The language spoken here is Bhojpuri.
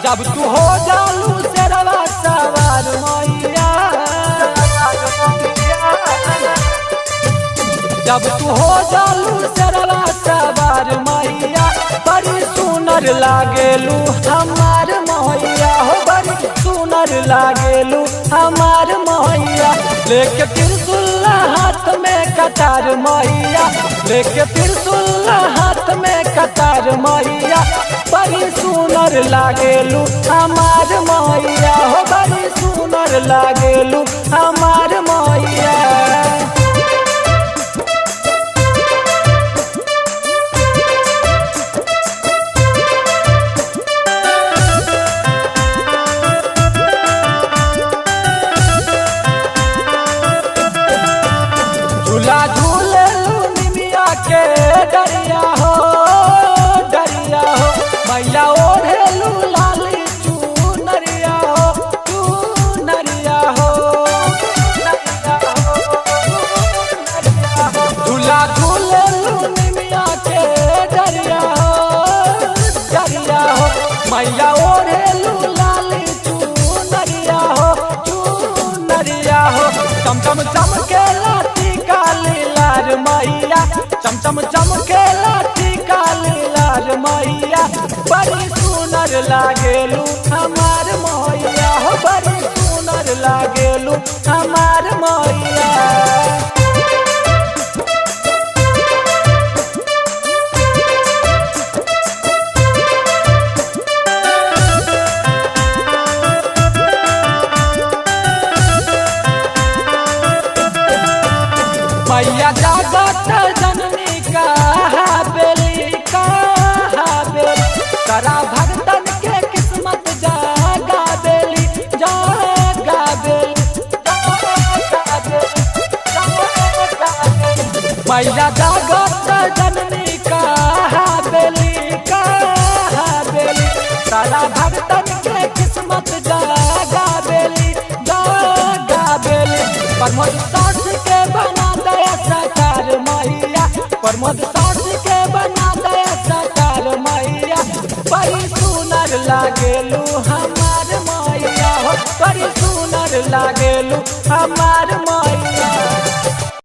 जब तू हो जालू शेरवा सवार मैया, जब तू हो जालू शेरवा सवार मैया, बड़ी सुनर लागेलू हमार मैया हो, बड़ी सुनर लागेलू हमार मैया। लेके त्रिशूल हाथ में कटार मैया, लेके त्रिशूल हाथ में कटार मैया, बड़ी सुनर लागेलू हमार मैया हो, बड़ी सुनर लागेलू हमार मैया। झूला झूलेलू निमिया के डरिया हो, डरिया हो मैया, ओढ़ेलू लाली चुनरिया हो, चुनरिया हो, झूला झूलेलू निमिया के डरिया हो, डरिया हो मैया, ओढ़ेलू लाली चुनरिया हो, चुनरिया हो। चमचम चमकेला टीका लीलार मैया, चमचम चमकेला टीका लीलार मैया, बड़ी सुनर लागेलू हमार मैया हो, बड़ी सुनर लागेलू हमार मैया। मैया जागत जननी कहा बेली, कहा बेली, करा भगतन के किस्मत जागा बेली, जागा बेली, जागा बेली, जागा बेली। मैया जागत जननी कहा बेली, कहा बेली, करा भगतन के किस्मत जागा बेली, जागा बेली। प्रमोद सास के बना दया सरकार मैया, प्रमोद सास के बना दया सरकार मैया, बड़ी सुनर लागेलू हमार मैया हो, बड़ी सुनर लागेलू हमार